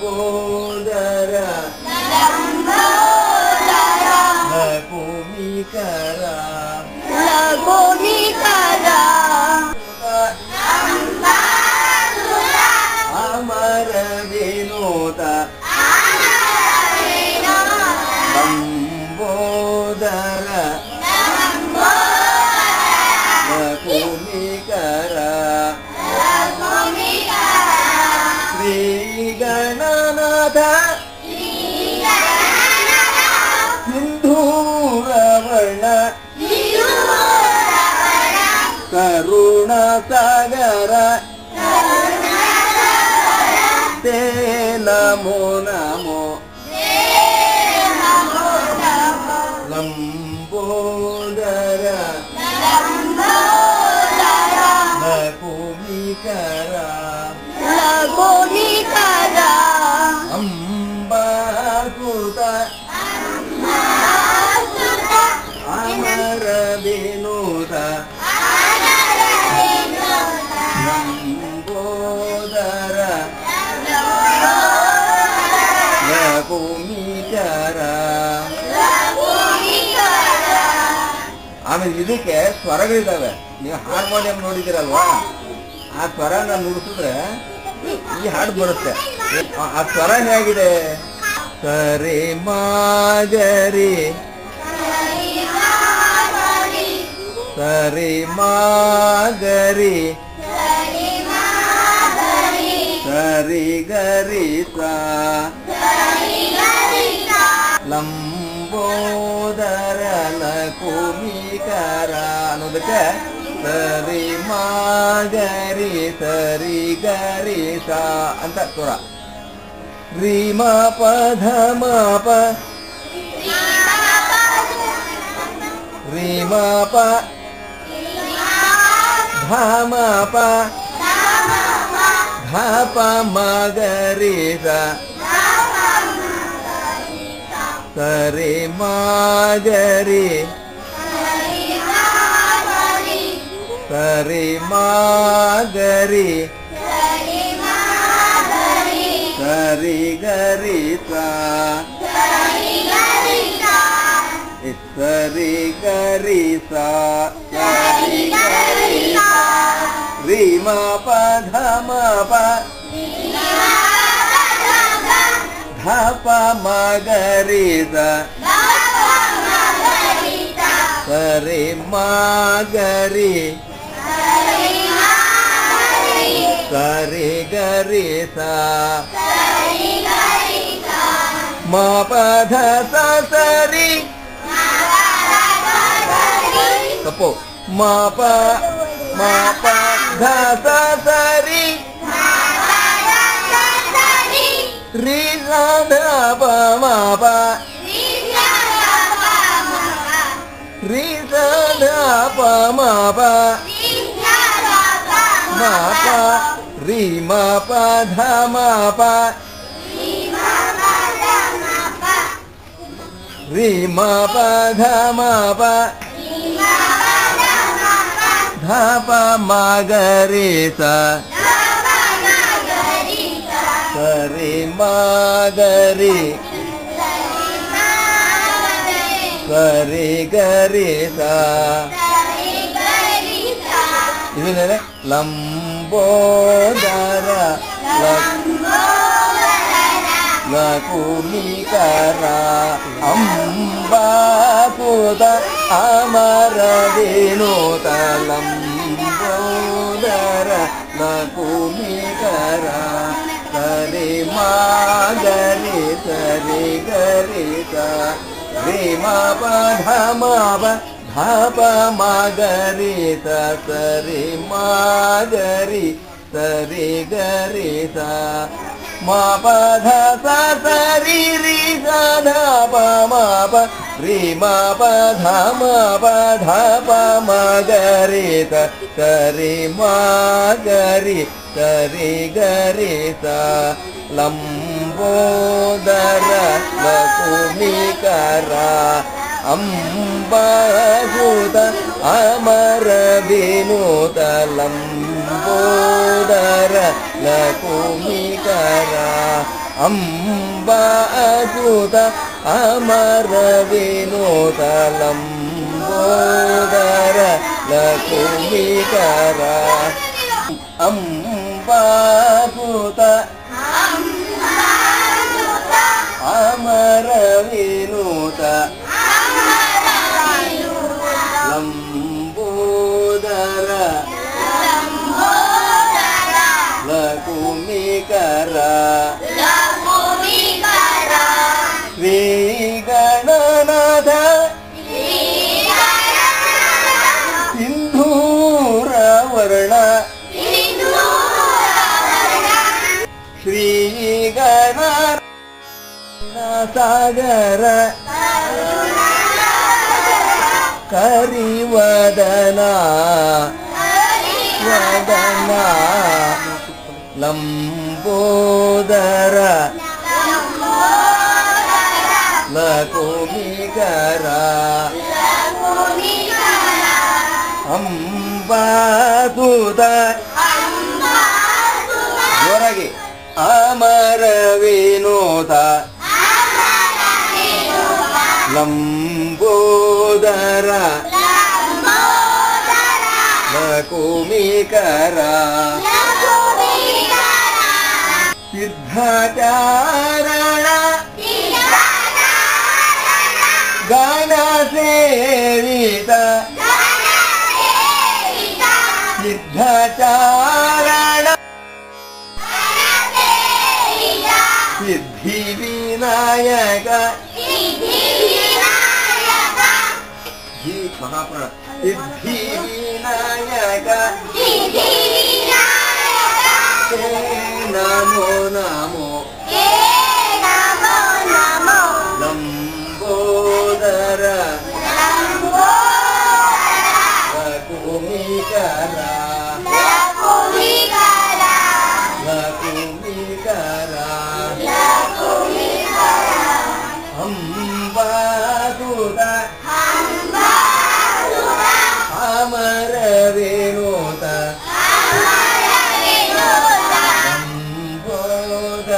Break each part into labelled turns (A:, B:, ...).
A: ಲಂಬೋದರ ಲಕುಮಿಕರ ಅಮರ ವಿನೋದ ಲಂಬೋದರ ಲಕುಮಿಕರ ಶ್ರೀ ಗಣನಾಥ ಸಿಂಧೂರವರ್ಣ ಕರುಣ ಸಾಗರ ತೇ ನಮೋ ನಮೋ ಲಂಬೋದರ ಲಕುಮಿಕರ ಅಂಬಾಸುತ ಅಮರ ವಿನೋದ ಲಂಬೋದರ ಲಕುಮಿಕರ. ಆಮೇಲೆ ಇದಕ್ಕೆ ಸ್ವರಗಳಿದ್ದಾವೆ. ನೀವು ಹಾರ್ಮೋನಿಯಂ ನೋಡಿದಿರಲ್ವಾ, ಆ ಸ್ವರ ನಾನು ನುಡಿಸಿದ್ರೆ ಈ ಹಾಡು ಬರುತ್ತೆ. ಆ ಸ್ವರ ಹೇಗಿದೆ? ಸರಿ ಮಾಗರಿ ಸರಿ ಮಾಗರಿ ಸರಿ ಗರಿ ಸಾ ಲಂಬೋದರ ಲಕುಮಿಕರ ಅನ್ನೋದಕ್ಕೆ ಸರಿ ಮಾಗರಿ ಸರಿ ಗರಿ ಸಾ ಅಂತ ಸ್ವರ. ರೀಮ ಪಧ ಮಾಪ ರೀಮ ಪ ಧಾಮ ಪ ಧಾಪ ಮಗರಿ ಸ ಸರಿ ಮಾಗರಿ ಸರಿ ಮಾಗರಿ ಸರಿ ಗರಿ ಸಾ ಸರಿ ಗರಿ ಸಾ ಸರಿ ಗರಿ ರೀ ಮ ಪ ಧ ಮ ಪ ಧ ಪ ಮ ಗರಿ ಸ ಸರಿ ಮ ಗರಿ ಸರಿ ಗರಿ ಸಾ ಮ ಪ ಧ ಸ ಸರಿ ತಪ್ಪು ಮ ಪ ಧ ಸ ಸರಿ ರೀ ಸ ಧ ಪ ಮ ಪ ರೀ ಸ ಧ ಪ ಮ ಪ ಮ ಪ ರೀ ಮ ಪ ಧ ಮ ಪ ರೀ ಮ ಪ ಧ ಮ ಪ ಧ ಪ ಮ ಗರಿ ಸ ಸರಿ ಮ ಗರಿ ಸರಿ ಗರಿ ಸ ಇದನ್ನೇ ಲಂಬೋದರ ಲಕುಮಿಕರ ಅಂಬಾಸುತ ಅಮರ ವಿನೋದ ಲಂಬೋದರ ಲಕುಮಿಕರ ಸರಿ ಮಾಗರಿ ಸರಿ ಗರಿ ಸ ರೀ ಮ ಪ ಧ ಮ ಪ ಧ ಪ ಮ ಗರಿ ಸ ಸರಿ ಮಾಗರಿ ಸರಿ ಗರಿ ಸ ಮ ಪ ಧ ಸ ಸರಿ ರೀ ಸ ಧ ಪ ಮ ಪ ರೀ ಮ ಪ ಧ ಮ ಪ ಧ ಪ ಮ ಗರಿ ಸ ಸರಿ ಮ ಗರಿ ಸರಿ ಗರಿ ಸ ಲಂಬೋದರ ಲಕುಮಿಕರ ಅಂಬಾಸುತ ಅಮರ ವಿನೋದ ಲಂಬೋದರ ಲಕುಮಿಕರ ಅಂಬಾಸುತ ಅಮರ ವಿನೋದ ಲಂಬೋದರ ಲಕುಮಿಕರ ಅಂಬಾಸುತ ಅಮರ ವಿನೋದ ಲಂಬೋದರ ಲಕುಮಿಕರ ಶ್ರೀ ಗಣನಾಥ ಸಿಂಧೂರ ವರ್ಣ ಶ್ರೀ ಗಣನಾಥ ಸಾಗರ ಕರಿವದನ ವದನ ಲಂಬೋದರ ಲಕುಮಿಕರ ಅಂಬಾಸುತ ಜೋರಾಗಿ ಅಮರ ವಿನೋದ ಲಂಬೋದರ ಲಕುಮಿಕರ ಸಿದ್ಧಚಾರಣ ಗಣ ಸೇವಿತ ಸಿದ್ಧಚಾರಣ ಸಿದ್ಧಿ ವಿನಾಯಕ ಮಹಾಪ್ರಾಣ ಸಿದ್ಧಿ ವಿನಾಯಕ ನಮೋ ನಮೋ ಲಂಬೋದರ ಲಕುಮಿಕರ ಲಕುಮಿಕರ ಅಂಬಾಸುತ ಅಮರ ವಿನೋದ ಲಂಬೋದರ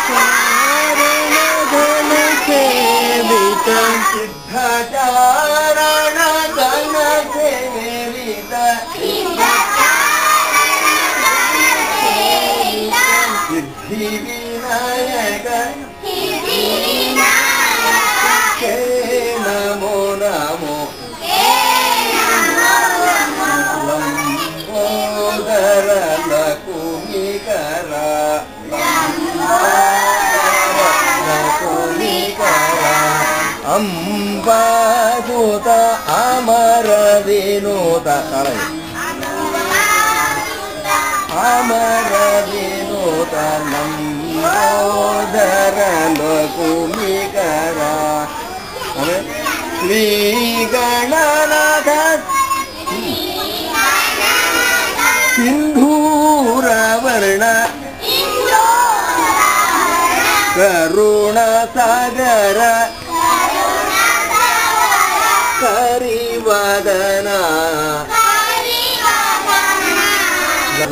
A: ಸಿದ್ಧಚಾರಣ ಗಣ ಸೇವಿತ ಸಿದ್ಧಚಾರಣ ಗಣ ಸೇವಿತ ಸಿದ್ಧಿ ವಿನಾಯಕ ಹೇ ನಮೋ ನಮೋ ಲಂಬೋದರ ಲಕುಮಿಕರ ಲಕುಮಿಕರ ಅಂಬಾಸುತ ಅಮರ ವಿನೋದ ಅಮರ ವಿನೋದ ಲಂಬೋದರ ಲಕುಮಿಕರ ಶ್ರೀ ಗಣನಾಥ ಸಿಂಧೂರ ವರ್ಣ ಕರುಣ ಸಾಗರ ಕರಿವದನ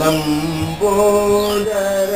A: ಲಂಬೋದರ